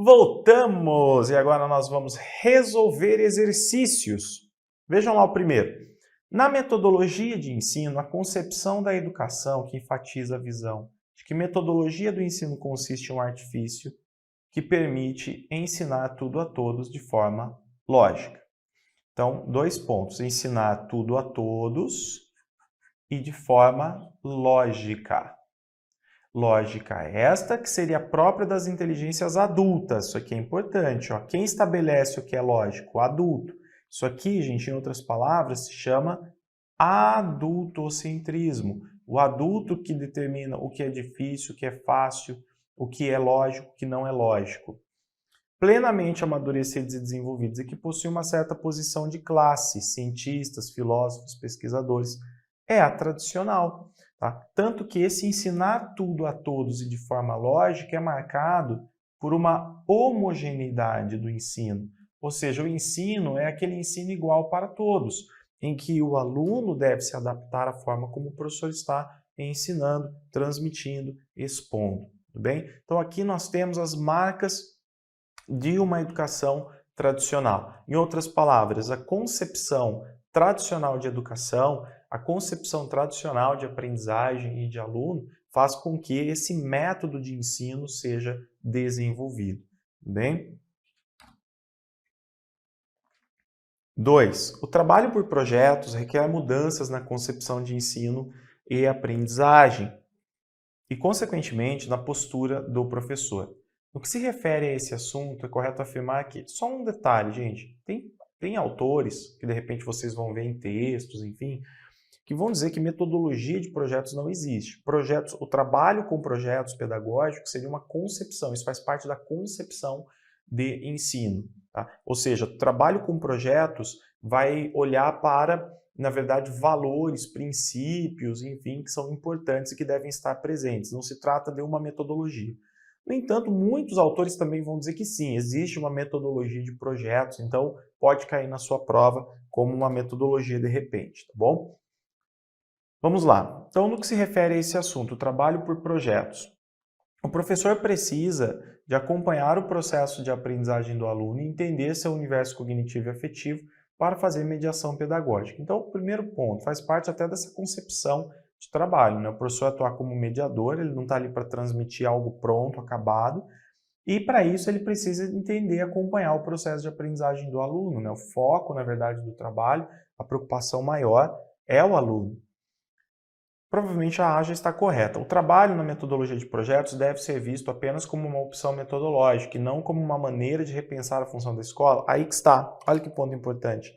Voltamos e agora nós vamos resolver exercícios. Vejam lá o primeiro. Na metodologia de ensino, a concepção da educação que enfatiza a visão de que metodologia do ensino consiste em um artifício que permite ensinar tudo a todos de forma lógica. Então, 2 pontos. Ensinar tudo a todos e de forma lógica. Lógica esta que seria própria das inteligências adultas. Isso aqui é importante. Ó. Quem estabelece o que é lógico? O adulto. Isso aqui, gente, em outras palavras, se chama adultocentrismo. O adulto que determina o que é difícil, o que é fácil, o que é lógico, o que não é lógico. Plenamente amadurecidos e desenvolvidos e que possuem uma certa posição de classe, cientistas, filósofos, pesquisadores, é a tradicional. Tá? Tanto que esse ensinar tudo a todos e de forma lógica é marcado por uma homogeneidade do ensino. Ou seja, o ensino é aquele ensino igual para todos, em que o aluno deve se adaptar à forma como o professor está ensinando, transmitindo, expondo. Tudo bem? Então aqui nós temos as marcas de uma educação tradicional. Em outras palavras, a concepção tradicional de educação, a concepção tradicional de aprendizagem e de aluno faz com que esse método de ensino seja desenvolvido. Bem? 2. O trabalho por projetos requer mudanças na concepção de ensino e aprendizagem e, consequentemente, na postura do professor. No que se refere a esse assunto, é correto afirmar que, só um detalhe, gente, tem autores que de repente vocês vão ver em textos, enfim, que vão dizer que metodologia de projetos não existe. O trabalho com projetos pedagógicos seria uma concepção, isso faz parte da concepção de ensino. Tá? Ou seja, o trabalho com projetos vai olhar para, na verdade, valores, princípios, enfim, que são importantes e que devem estar presentes. Não se trata de uma metodologia. No entanto, muitos autores também vão dizer que sim, existe uma metodologia de projetos, então pode cair na sua prova como uma metodologia de repente, tá bom? Vamos lá. Então, no que se refere a esse assunto, o trabalho por projetos. O professor precisa de acompanhar o processo de aprendizagem do aluno e entender seu universo cognitivo e afetivo para fazer mediação pedagógica. Então, o primeiro ponto faz parte até dessa concepção de trabalho, né? O professor atuar como mediador, ele não está ali para transmitir algo pronto, acabado, e para isso ele precisa entender e acompanhar o processo de aprendizagem do aluno, né? O foco, na verdade, do trabalho, a preocupação maior é o aluno. Provavelmente a A já está correta. O trabalho na metodologia de projetos deve ser visto apenas como uma opção metodológica e não como uma maneira de repensar a função da escola. Aí que está. Olha que ponto importante.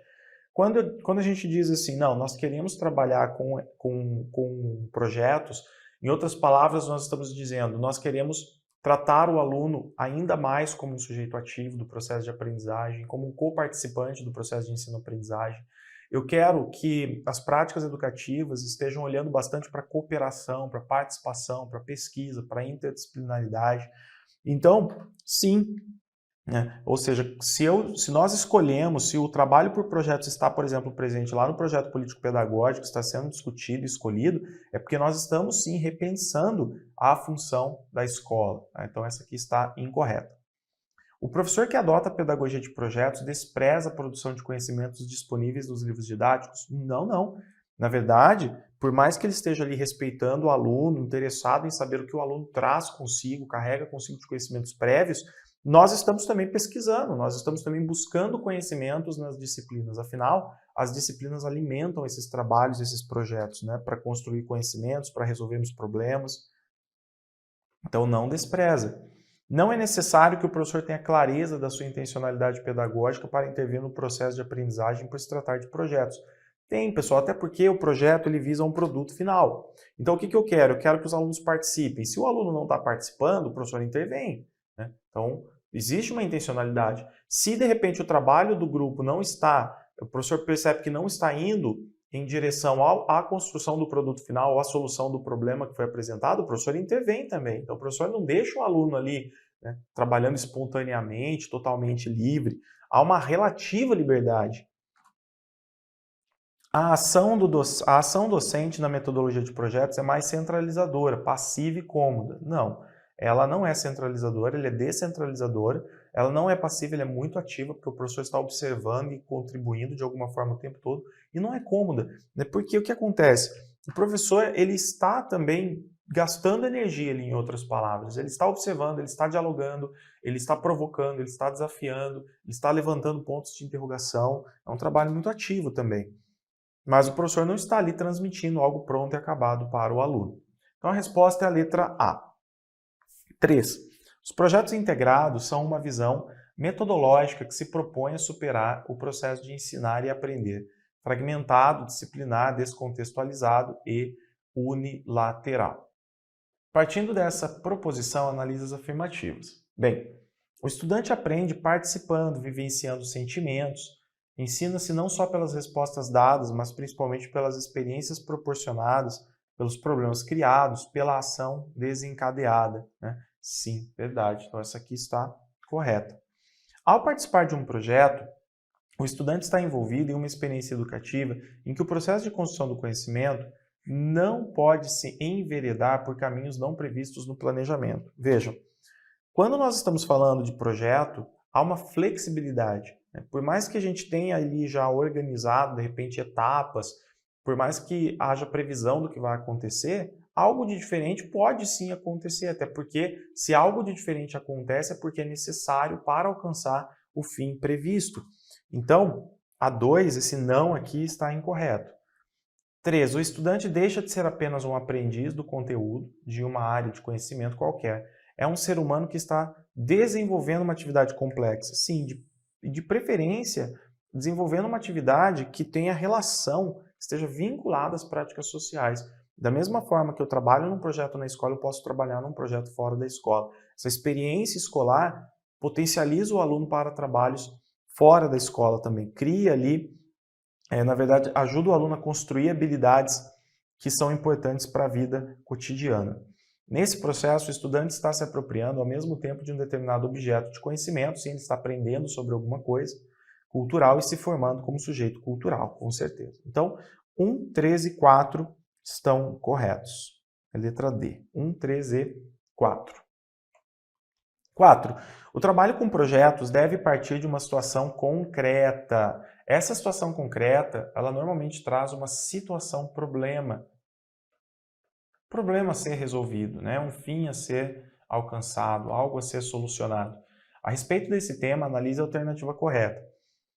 Quando a gente diz assim, não, nós queremos trabalhar com projetos, em outras palavras, nós estamos dizendo, nós queremos tratar o aluno ainda mais como um sujeito ativo do processo de aprendizagem, como um coparticipante do processo de ensino-aprendizagem. Eu quero que as práticas educativas estejam olhando bastante para a cooperação, para a participação, para a pesquisa, para a interdisciplinaridade. Então, sim, né? Ou seja, se nós escolhemos, se o trabalho por projetos está, por exemplo, presente lá no projeto político-pedagógico, está sendo discutido e escolhido, é porque nós estamos, sim, repensando a função da escola. Tá? Então, essa aqui está incorreta. O professor que adota a pedagogia de projetos despreza a produção de conhecimentos disponíveis nos livros didáticos? Não, não. Na verdade, por mais que ele esteja ali respeitando o aluno, interessado em saber o que o aluno traz consigo, carrega consigo de conhecimentos prévios, nós estamos também pesquisando, nós estamos também buscando conhecimentos nas disciplinas. Afinal, as disciplinas alimentam esses trabalhos, esses projetos, né, para construir conhecimentos, para resolvermos problemas. Então, não despreza. Não é necessário que o professor tenha clareza da sua intencionalidade pedagógica para intervir no processo de aprendizagem por se tratar de projetos. Tem, pessoal, até porque o projeto ele visa um produto final. Então, o que eu quero? Eu quero que os alunos participem. Se o aluno não está participando, o professor intervém. Né? Então, existe uma intencionalidade. Se, de repente, o trabalho do grupo não está, o professor percebe que não está indo em direção à construção do produto final, ou à solução do problema que foi apresentado, o professor intervém também. Então, o professor não deixa o aluno ali, né, trabalhando espontaneamente, totalmente livre. Há uma relativa liberdade. A ação docente na metodologia de projetos é mais centralizadora, passiva e cômoda. Não, ela não é centralizadora, ela é descentralizadora. ela não é passiva, ela é muito ativa, porque o professor está observando e contribuindo de alguma forma o tempo todo, e não é cômoda, né? Porque o que acontece? O professor, ele está também gastando energia ali, em outras palavras. Ele está observando, ele está dialogando, ele está provocando, ele está desafiando, ele está levantando pontos de interrogação. É um trabalho muito ativo também. Mas o professor não está ali transmitindo algo pronto e acabado para o aluno. Então a resposta é a letra A. 3. Os projetos integrados são uma visão metodológica que se propõe a superar o processo de ensinar e aprender, fragmentado, disciplinar, descontextualizado e unilateral. Partindo dessa proposição, analise as afirmativas. Bem, o estudante aprende participando, vivenciando sentimentos, ensina-se não só pelas respostas dadas, mas principalmente pelas experiências proporcionadas, pelos problemas criados, pela ação desencadeada, né? Sim, verdade. Então essa aqui está correta. Ao participar de um projeto, o estudante está envolvido em uma experiência educativa em que o processo de construção do conhecimento não pode se enveredar por caminhos não previstos no planejamento. Vejam, quando nós estamos falando de projeto, há uma flexibilidade, né? Por mais que a gente tenha ali já organizado, de repente, etapas, por mais que haja previsão do que vai acontecer, algo de diferente pode sim acontecer, até porque se algo de diferente acontece é porque é necessário para alcançar o fim previsto. Então, a 2, esse não aqui está incorreto. 3. O estudante deixa de ser apenas um aprendiz do conteúdo de uma área de conhecimento qualquer. É um ser humano que está desenvolvendo uma atividade complexa. Sim, de preferência, desenvolvendo uma atividade que tenha relação, que esteja vinculada às práticas sociais. Da mesma forma que eu trabalho num projeto na escola, eu posso trabalhar num projeto fora da escola. Essa experiência escolar potencializa o aluno para trabalhos fora da escola também. Cria ali, na verdade, ajuda o aluno a construir habilidades que são importantes para a vida cotidiana. Nesse processo, o estudante está se apropriando ao mesmo tempo de um determinado objeto de conhecimento, sim, ele está aprendendo sobre alguma coisa cultural e se formando como sujeito cultural, com certeza. Então, 1, 3 e 4 estão corretos. É a letra D. 1, 3 e 4. 4. O trabalho com projetos deve partir de uma situação concreta. Essa situação concreta, ela normalmente traz uma situação-problema. Problema a ser resolvido, né? Um fim a ser alcançado, algo a ser solucionado. A respeito desse tema, analise a alternativa correta.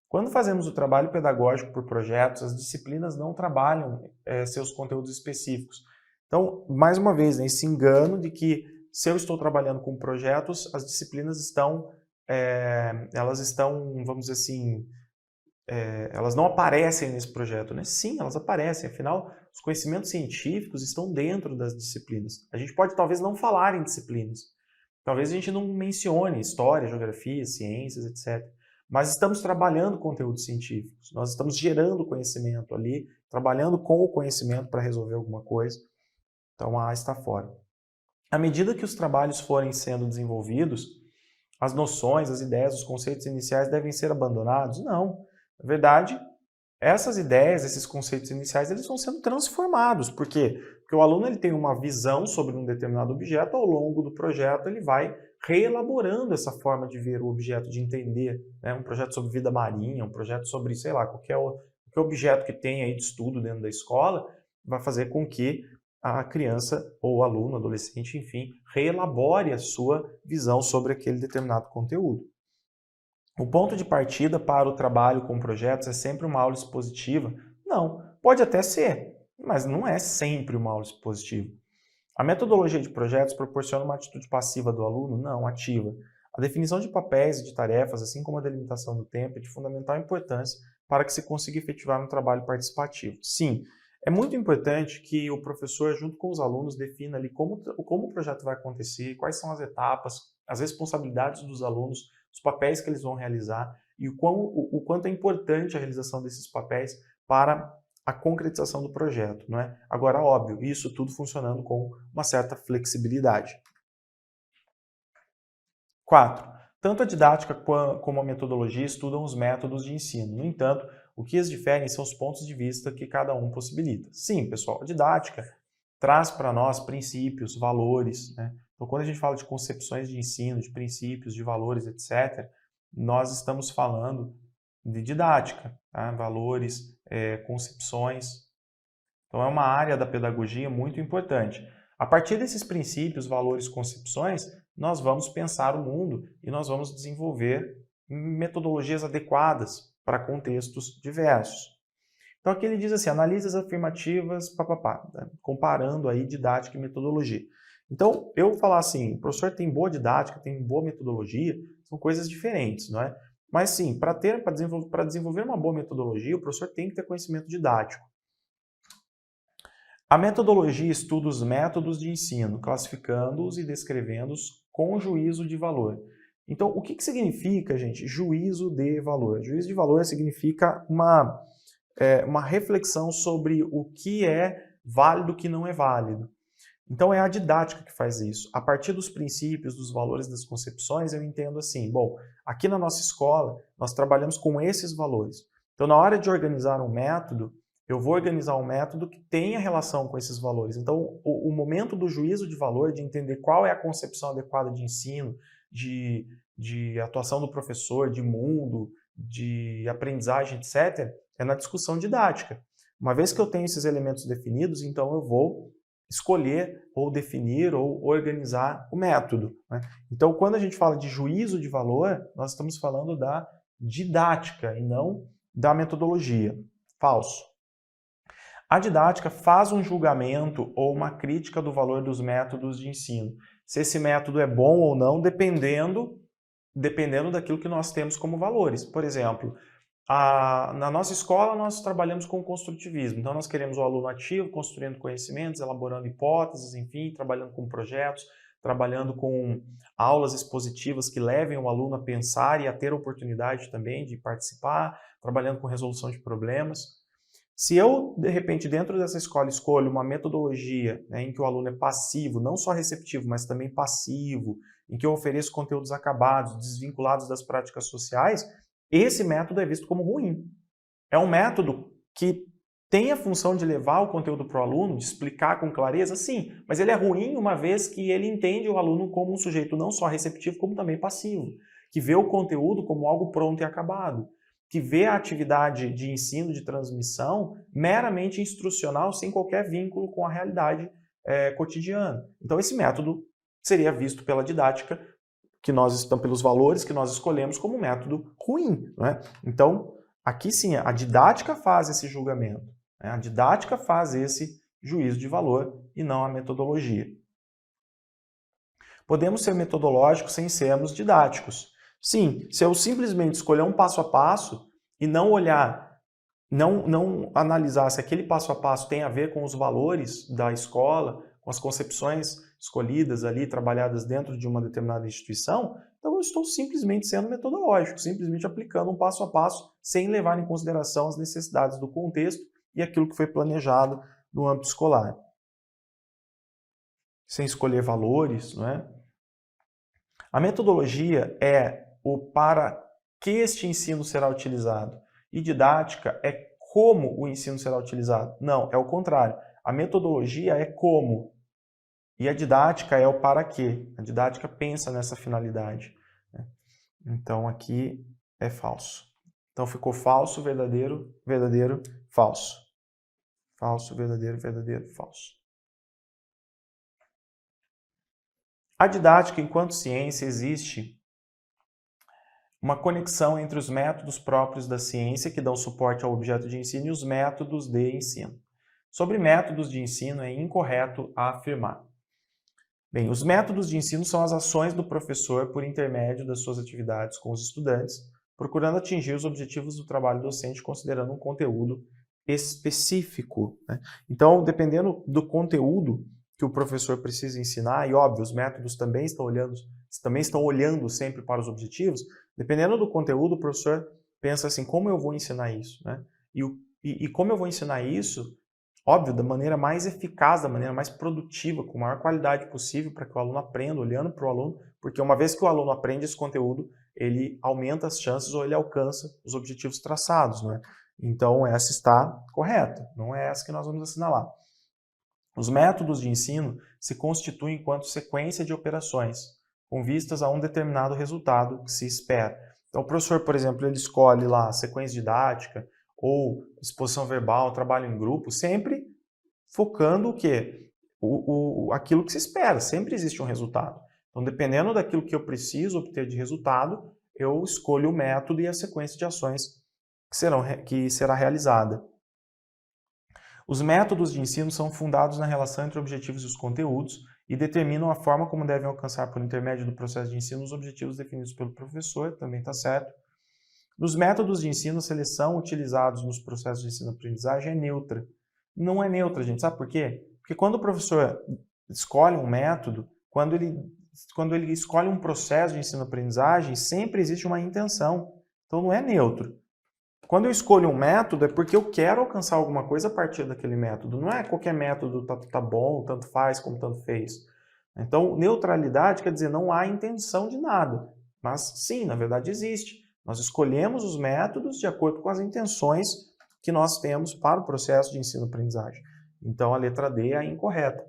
Quando fazemos o trabalho pedagógico por projetos, as disciplinas não trabalham seus conteúdos específicos. Então, mais uma vez, né, esse engano de que se eu estou trabalhando com projetos, as disciplinas elas estão, vamos dizer assim, elas não aparecem nesse projeto, né? Sim, elas aparecem, afinal, os conhecimentos científicos estão dentro das disciplinas. A gente pode talvez não falar em disciplinas, talvez a gente não mencione história, geografia, ciências, etc. Mas estamos trabalhando conteúdos científicos, nós estamos gerando conhecimento ali, trabalhando com o conhecimento para resolver alguma coisa. Então a A está fora. À medida que os trabalhos forem sendo desenvolvidos, as noções, as ideias, os conceitos iniciais devem ser abandonados? Não. Na verdade, essas ideias, esses conceitos iniciais, eles vão sendo transformados. Por quê? Porque o aluno ele tem uma visão sobre um determinado objeto, ao longo do projeto ele vai reelaborando essa forma de ver o objeto, de entender, né? Um projeto sobre vida marinha, um projeto sobre, sei lá, qualquer objeto que tenha aí de estudo dentro da escola, vai fazer com que a criança ou o aluno, adolescente, enfim, reelabore a sua visão sobre aquele determinado conteúdo. O ponto de partida para o trabalho com projetos é sempre uma aula expositiva? Não, pode até ser, mas não é sempre uma aula expositiva. A metodologia de projetos proporciona uma atitude passiva do aluno? Não, ativa. A definição de papéis e de tarefas, assim como a delimitação do tempo, é de fundamental importância para que se consiga efetivar um trabalho participativo. Sim, é muito importante que o professor, junto com os alunos, defina ali como o projeto vai acontecer, quais são as etapas, as responsabilidades dos alunos, os papéis que eles vão realizar e o quanto é importante a realização desses papéis para a concretização do projeto, não é? Agora, óbvio, isso tudo funcionando com uma certa flexibilidade. 4. Tanto a didática como a metodologia estudam os métodos de ensino. No entanto, o que as diferem são os pontos de vista que cada um possibilita. Sim, pessoal, a didática traz para nós princípios, valores, né? Então, quando a gente fala de concepções de ensino, de princípios, de valores, etc., nós estamos falando de didática, tá? Valores, concepções. Então, é uma área da pedagogia muito importante. A partir desses princípios, valores, concepções, nós vamos pensar o mundo e nós vamos desenvolver metodologias adequadas para contextos diversos. Então, aqui ele diz assim, analise as afirmativas, papapá, né? Comparando aí didática e metodologia. Então, eu vou falar assim, o professor tem boa didática, tem boa metodologia, são coisas diferentes, não é? Mas sim, para desenvolver uma boa metodologia, o professor tem que ter conhecimento didático. A metodologia estuda os métodos de ensino, classificando-os e descrevendo-os com juízo de valor. Então, o que significa, gente, juízo de valor? Juízo de valor significa uma reflexão sobre o que é válido e o que não é válido. Então, é a didática que faz isso. A partir dos princípios, dos valores, das concepções, eu entendo assim, bom, aqui na nossa escola, nós trabalhamos com esses valores. Então, na hora de organizar um método, eu vou organizar um método que tenha relação com esses valores. Então, o momento do juízo de valor, de entender qual é a concepção adequada de ensino, de atuação do professor, de mundo, de aprendizagem, etc., é na discussão didática. Uma vez que eu tenho esses elementos definidos, então eu vou escolher ou definir ou organizar o método, né? Então, quando a gente fala de juízo de valor, nós estamos falando da didática e não da metodologia. Falso. A didática faz um julgamento ou uma crítica do valor dos métodos de ensino. Se esse método é bom ou não, dependendo daquilo que nós temos como valores. Por exemplo, na nossa escola nós trabalhamos com construtivismo, então nós queremos o aluno ativo, construindo conhecimentos, elaborando hipóteses, enfim, trabalhando com projetos, trabalhando com aulas expositivas que levem o aluno a pensar e a ter a oportunidade também de participar, trabalhando com resolução de problemas. Se eu, de repente, dentro dessa escola escolho uma metodologia, né, em que o aluno é passivo, não só receptivo, mas também passivo, em que eu ofereço conteúdos acabados, desvinculados das práticas sociais, esse método é visto como ruim. É um método que tem a função de levar o conteúdo para o aluno, de explicar com clareza, sim, mas ele é ruim uma vez que ele entende o aluno como um sujeito não só receptivo, como também passivo, que vê o conteúdo como algo pronto e acabado, que vê a atividade de ensino, de transmissão, meramente instrucional, sem qualquer vínculo com a realidade cotidiana. Então esse método seria visto pela didática, pelos valores que nós escolhemos como um método ruim, não é? Então, aqui sim, a didática faz esse julgamento, né? A didática faz esse juízo de valor e não a metodologia. Podemos ser metodológicos sem sermos didáticos. Sim, se eu simplesmente escolher um passo a passo e não olhar, não analisar se aquele passo a passo tem a ver com os valores da escola, com as concepções escolhidas ali, trabalhadas dentro de uma determinada instituição, então eu estou simplesmente sendo metodológico, simplesmente aplicando um passo a passo, sem levar em consideração as necessidades do contexto e aquilo que foi planejado no âmbito escolar. Sem escolher valores, não é? A metodologia é o para que este ensino será utilizado. E didática é como o ensino será utilizado. Não, é o contrário. A metodologia é como. E a didática é o para quê. A didática pensa nessa finalidade. Então aqui é falso. Então ficou falso, verdadeiro, verdadeiro, falso. Falso, verdadeiro, verdadeiro, falso. A didática, enquanto ciência, existe uma conexão entre os métodos próprios da ciência, que dão suporte ao objeto de ensino, e os métodos de ensino. Sobre métodos de ensino, é incorreto afirmar. Bem, os métodos de ensino são as ações do professor por intermédio das suas atividades com os estudantes, procurando atingir os objetivos do trabalho docente, considerando um conteúdo específico, né? Então, dependendo do conteúdo que o professor precisa ensinar, e óbvio, os métodos também estão olhando sempre para os objetivos, dependendo do conteúdo, o professor pensa assim, como eu vou ensinar isso, né? E como eu vou ensinar isso, óbvio, da maneira mais eficaz, da maneira mais produtiva, com a maior qualidade possível, para que o aluno aprenda, olhando para o aluno, porque uma vez que o aluno aprende esse conteúdo, ele aumenta as chances ou ele alcança os objetivos traçados, né? Então, essa está correta, não é essa que nós vamos assinalar. Os métodos de ensino se constituem enquanto sequência de operações, com vistas a um determinado resultado que se espera. Então, o professor, por exemplo, ele escolhe lá a sequência didática ou exposição verbal, trabalho em grupo, sempre focando o quê? Aquilo que se espera, sempre existe um resultado. Então, dependendo daquilo que eu preciso obter de resultado, eu escolho o método e a sequência de ações que será realizada. Os métodos de ensino são fundados na relação entre objetivos e os conteúdos e determinam a forma como devem alcançar, por intermédio do processo de ensino, os objetivos definidos pelo professor, também está certo. Nos métodos de ensino, a seleção utilizados nos processos de ensino-aprendizagem é neutra. Não é neutra, gente, sabe por quê? Porque quando o professor escolhe um método, quando ele escolhe um processo de ensino-aprendizagem, sempre existe uma intenção. Então não é neutro. Quando eu escolho um método, é porque eu quero alcançar alguma coisa a partir daquele método. Não é qualquer método tá bom, tanto faz como tanto fez. Então, neutralidade quer dizer não há intenção de nada. Mas sim, na verdade existe. Nós escolhemos os métodos de acordo com as intenções que nós temos para o processo de ensino-aprendizagem. Então, a letra D é a incorreta.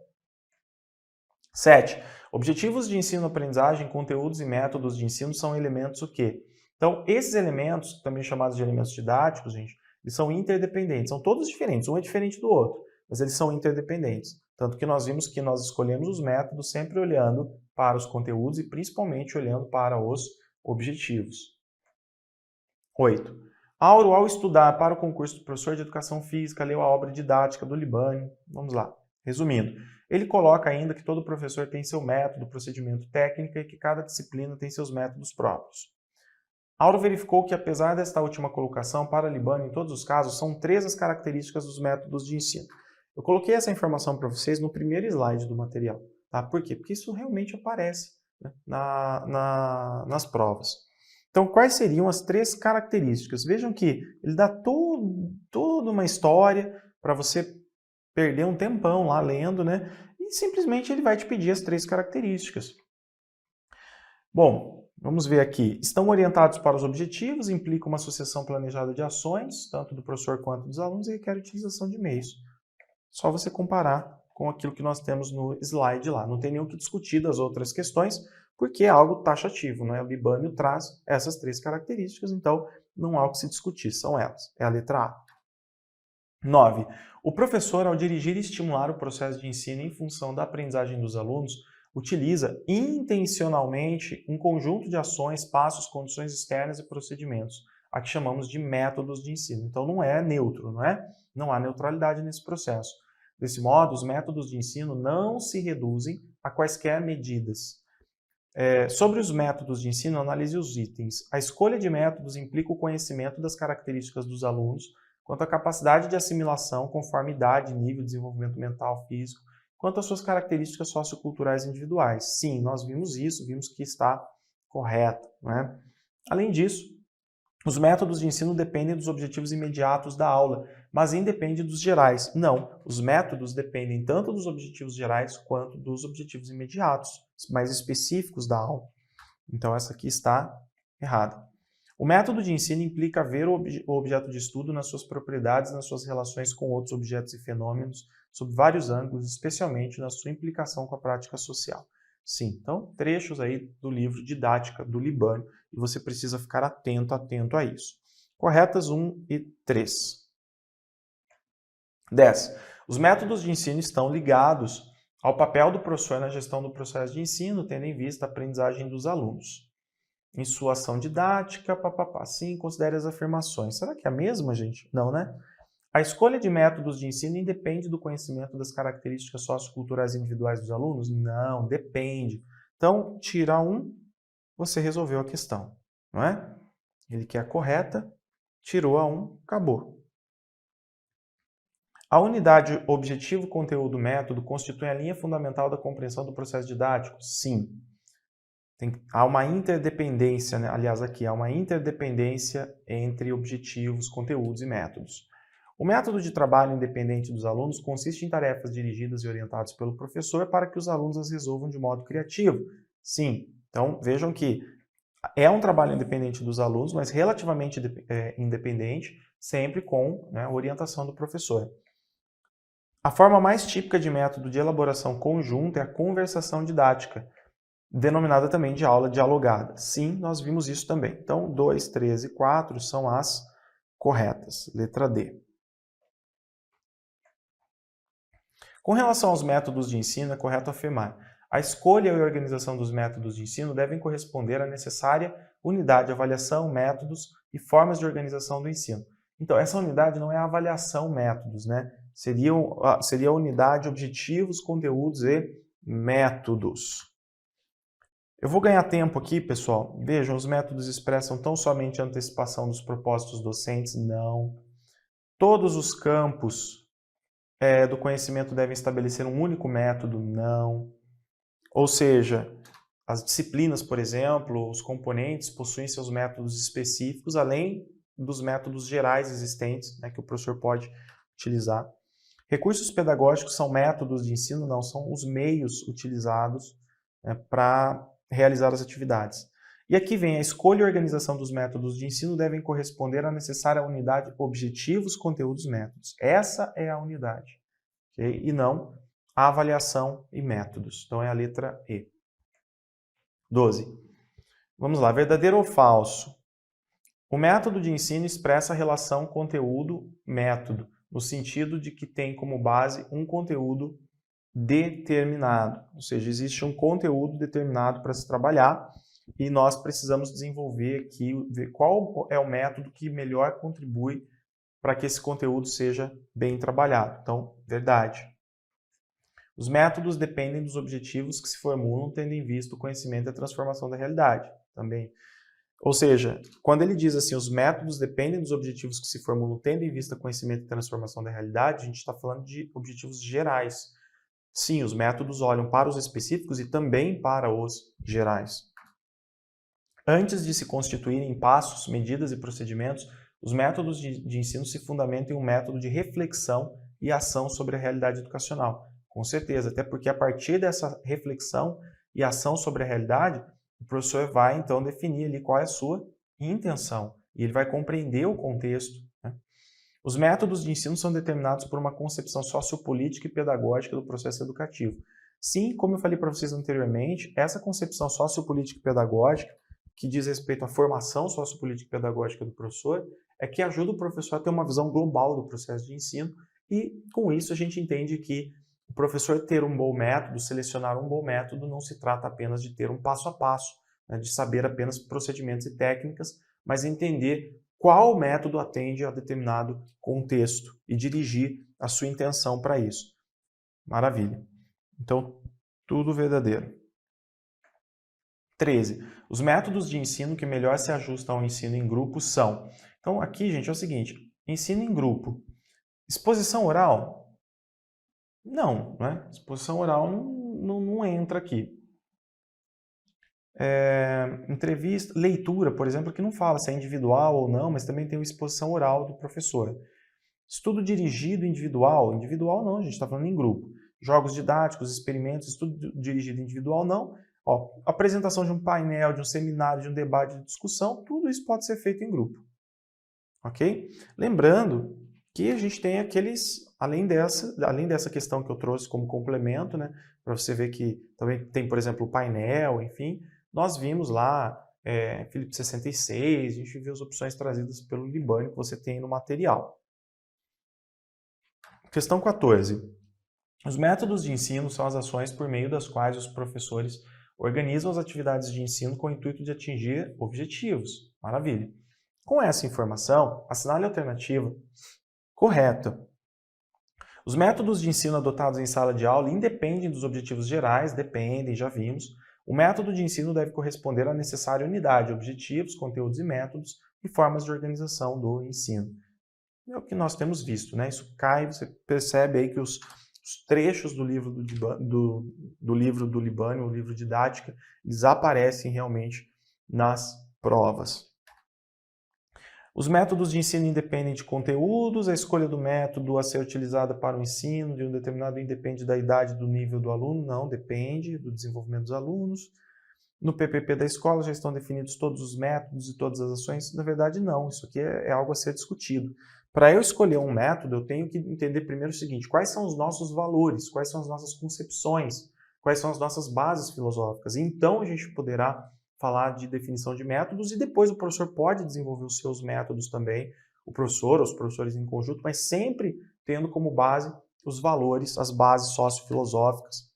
7. Objetivos de ensino-aprendizagem, conteúdos e métodos de ensino são elementos o quê? Então, esses elementos, também chamados de elementos didáticos, gente, eles são interdependentes, são todos diferentes, um é diferente do outro, mas eles são interdependentes. Tanto que nós vimos que nós escolhemos os métodos sempre olhando para os conteúdos e principalmente olhando para os objetivos. 8. Auro, ao estudar para o concurso do professor de Educação Física, leu a obra didática do Libânio. Vamos lá. Resumindo, ele coloca ainda que todo professor tem seu método, procedimento técnico e que cada disciplina tem seus métodos próprios. Auro verificou que, apesar desta última colocação, para Libânio, em todos os casos, são 3 as características dos métodos de ensino. Eu coloquei essa informação para vocês no primeiro slide do material. Tá? Por quê? Porque isso realmente aparece, né, nas provas. Então, quais seriam as 3 características? Vejam que ele dá toda uma história para você perder um tempão lá lendo, né? E simplesmente ele vai te pedir as 3 características. Bom, vamos ver aqui. Estão orientados para os objetivos, implica uma sucessão planejada de ações, tanto do professor quanto dos alunos, e requer utilização de meios. Só você comparar com aquilo que nós temos no slide lá. Não tem nem o que discutir das outras questões, porque é algo taxativo, né? O Libânio traz essas 3 características, então não há o que se discutir, são elas. É a letra A. 9. O professor, ao dirigir e estimular o processo de ensino em função da aprendizagem dos alunos, utiliza intencionalmente um conjunto de ações, passos, condições externas e procedimentos, a que chamamos de métodos de ensino. Então não é neutro, não é? Não há neutralidade nesse processo. Desse modo, os métodos de ensino não se reduzem a quaisquer medidas. Sobre os métodos de ensino, analise os itens. A escolha de métodos implica o conhecimento das características dos alunos quanto à capacidade de assimilação, conforme idade, nível de desenvolvimento mental, físico, quanto às suas características socioculturais individuais. Sim, nós vimos isso, vimos que está correto, né? Além disso, os métodos de ensino dependem dos objetivos imediatos da aula, mas independem dos gerais. Não, os métodos dependem tanto dos objetivos gerais quanto dos objetivos imediatos, mais específicos da aula. Então essa aqui está errada. O método de ensino implica ver o objeto de estudo nas suas propriedades, nas suas relações com outros objetos e fenômenos, sob vários ângulos, especialmente na sua implicação com a prática social. Sim, então trechos aí do livro Didática do Libânio, e você precisa ficar atento a isso. Corretas 1 e 3. 10. Os métodos de ensino estão ligados ao papel do professor na gestão do processo de ensino, tendo em vista a aprendizagem dos alunos. Em sua ação didática, sim, considere as afirmações. Será que é a mesma, gente? Não, né? A escolha de métodos de ensino independe do conhecimento das características socioculturais individuais dos alunos? Não, depende. Então, tira um, você resolveu a questão, não é? Ele quer a correta, tirou a 1, acabou. A unidade objetivo, conteúdo, método constitui a linha fundamental da compreensão do processo didático? Sim. Há uma interdependência, né? Aliás, aqui há uma interdependência entre objetivos, conteúdos e métodos. O método de trabalho independente dos alunos consiste em tarefas dirigidas e orientadas pelo professor para que os alunos as resolvam de modo criativo. Sim, então vejam que é um trabalho independente dos alunos, mas relativamente independente, sempre com, né, a orientação do professor. A forma mais típica de método de elaboração conjunta é a conversação didática, denominada também de aula dialogada. Sim, nós vimos isso também. Então, 2, 3 e 4 são as corretas. Letra D. Com relação aos métodos de ensino, é correto afirmar: a escolha e a organização dos métodos de ensino devem corresponder à necessária unidade de avaliação, métodos e formas de organização do ensino. Então, essa unidade não é a avaliação métodos, né? Seria a unidade objetivos, conteúdos e métodos. Eu vou ganhar tempo aqui, pessoal. Vejam, os métodos expressam tão somente a antecipação dos propósitos docentes? Não. Todos os campos do conhecimento devem estabelecer um único método? Não. Ou seja, as disciplinas, por exemplo, os componentes possuem seus métodos específicos, além dos métodos gerais existentes, né, que o professor pode utilizar. Recursos pedagógicos são métodos de ensino? Não, são os meios utilizados, né, para realizar as atividades. E aqui vem: a escolha e organização dos métodos de ensino devem corresponder à necessária unidade objetivos, conteúdos, métodos. Essa é a unidade, okay? E não a avaliação e métodos. Então é a letra E. 12. Vamos lá, verdadeiro ou falso? O método de ensino expressa a relação conteúdo-método, no sentido de que tem como base um conteúdo determinado, ou seja, existe um conteúdo determinado para se trabalhar e nós precisamos desenvolver aqui, ver qual é o método que melhor contribui para que esse conteúdo seja bem trabalhado. Então, verdade. Os métodos dependem dos objetivos que se formulam tendo em vista o conhecimento e a transformação da realidade. Também. Ou seja, quando ele diz assim, os métodos dependem dos objetivos que se formulam tendo em vista o conhecimento e transformação da realidade, a gente está falando de objetivos gerais. Sim, os métodos olham para os específicos e também para os gerais. Antes de se constituírem em passos, medidas e procedimentos, os métodos de ensino se fundamentam em um método de reflexão e ação sobre a realidade educacional. Com certeza, até porque a partir dessa reflexão e ação sobre a realidade, o professor vai então definir ali qual é a sua intenção e ele vai compreender o contexto, né? Os métodos de ensino são determinados por uma concepção sociopolítica e pedagógica do processo educativo. Sim, como eu falei para vocês anteriormente, essa concepção sociopolítica e pedagógica, que diz respeito à formação sociopolítica e pedagógica do professor, é que ajuda o professor a ter uma visão global do processo de ensino e, com isso, a gente entende que o professor ter um bom método, selecionar um bom método, não se trata apenas de ter um passo a passo, né, de saber apenas procedimentos e técnicas, mas entender qual método atende a determinado contexto e dirigir a sua intenção para isso. Maravilha. Então, tudo verdadeiro. 13. Os métodos de ensino que melhor se ajustam ao ensino em grupo são... Então, aqui, gente, é o seguinte, ensino em grupo. Exposição oral? Não, né? Exposição oral não entra aqui. Entrevista, leitura, por exemplo, que não fala se é individual ou não, mas também tem a exposição oral do professor. Estudo dirigido individual? Individual não, a gente está falando em grupo. Jogos didáticos, experimentos, estudo dirigido individual não. Ó, apresentação de um painel, de um seminário, de um debate, de discussão, tudo isso pode ser feito em grupo. Ok? Lembrando que a gente tem aqueles, além dessa questão que eu trouxe como complemento, né, para você ver que também tem, por exemplo, o painel, enfim, nós vimos lá Philips 66, a gente viu as opções trazidas pelo Libânio que você tem no material. Questão 14. Os métodos de ensino são as ações por meio das quais os professores organizam as atividades de ensino com o intuito de atingir objetivos. Maravilha. Com essa informação, assinale a alternativa correta. Os métodos de ensino adotados em sala de aula independem dos objetivos gerais, dependem, já vimos. O método de ensino deve corresponder à necessária unidade, objetivos, conteúdos e métodos e formas de organização do ensino. É o que nós temos visto, né? Isso cai, você percebe aí que os trechos do livro do livro do Libânio, o livro Didática, eles aparecem realmente nas provas. Os métodos de ensino independem de conteúdos, a escolha do método a ser utilizado para o ensino de um determinado independe da idade do nível do aluno, não, depende do desenvolvimento dos alunos. No PPP da escola já estão definidos todos os métodos e todas as ações? Na verdade, não, isso aqui é algo a ser discutido. Para eu escolher um método, eu tenho que entender primeiro o seguinte: quais são os nossos valores, quais são as nossas concepções, quais são as nossas bases filosóficas. Então a gente poderá falar de definição de métodos e depois o professor pode desenvolver os seus métodos também, o professor ou os professores em conjunto, mas sempre tendo como base os valores, as bases sociofilosóficas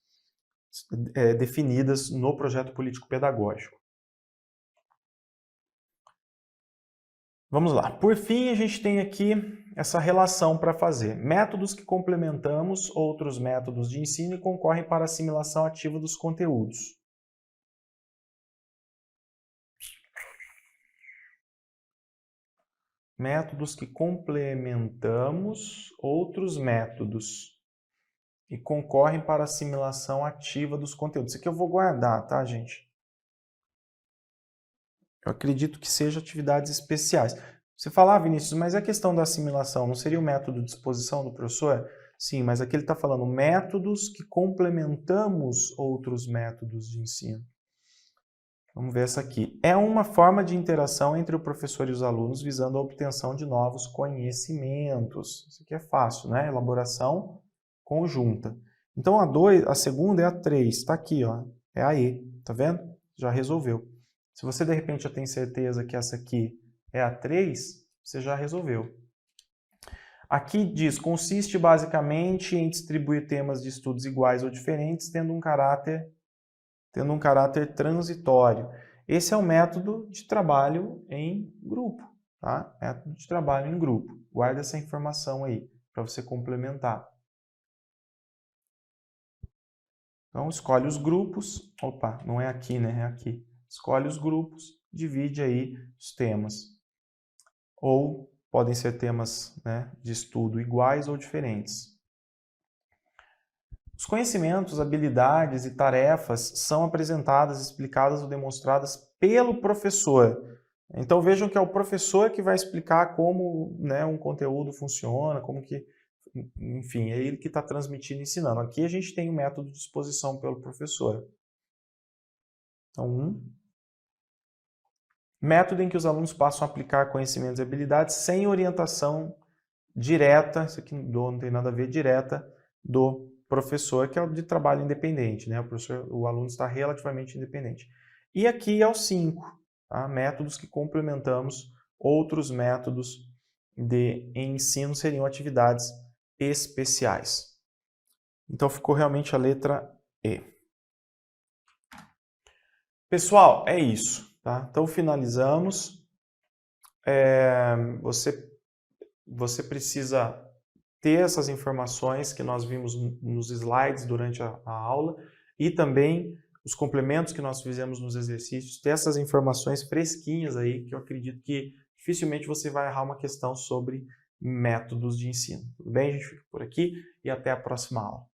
definidas no projeto político-pedagógico. Vamos lá. Por fim, a gente tem aqui essa relação para fazer. Métodos que complementamos outros métodos de ensino e concorrem para a assimilação ativa dos conteúdos. Métodos que complementamos outros métodos e concorrem para a assimilação ativa dos conteúdos. Isso aqui eu vou guardar, tá, gente? Eu acredito que seja atividades especiais. Você fala, Vinícius, mas a questão da assimilação não seria o método de exposição do professor? Sim, mas aqui ele está falando métodos que complementamos outros métodos de ensino. Vamos ver essa aqui. É uma forma de interação entre o professor e os alunos visando a obtenção de novos conhecimentos. Isso aqui é fácil, né? Elaboração conjunta. Então a segunda é a 3, está aqui, ó, é a E, tá vendo? Já resolveu. Se você de repente já tem certeza que essa aqui é a 3, você já resolveu. Aqui diz, consiste basicamente em distribuir temas de estudos iguais ou diferentes, tendo um caráter transitório. Esse é o método de trabalho em grupo, tá? Método de trabalho em grupo. Guarda essa informação aí, para você complementar. Então, escolhe os grupos. Opa, não é aqui, né? É aqui. Escolhe os grupos, divide aí os temas. Ou podem ser temas, né, de estudo iguais ou diferentes. Os conhecimentos, habilidades e tarefas são apresentadas, explicadas ou demonstradas pelo professor. Então vejam que é o professor que vai explicar como, né, um conteúdo funciona, como que, enfim, é ele que está transmitindo e ensinando. Aqui a gente tem o método de exposição pelo professor. Então, método em que os alunos passam a aplicar conhecimentos e habilidades sem orientação direta, isso aqui não tem nada a ver, direta do professor, que é o de trabalho independente, né? O aluno está relativamente independente. E aqui é o 5, tá? Métodos que complementamos outros métodos de ensino seriam atividades especiais. Então ficou realmente a letra E. Pessoal, é isso, tá? Então finalizamos. Você precisa ter essas informações que nós vimos nos slides durante a aula e também os complementos que nós fizemos nos exercícios, ter essas informações fresquinhas aí, que eu acredito que dificilmente você vai errar uma questão sobre métodos de ensino. Tudo bem? A gente fica por aqui e até a próxima aula.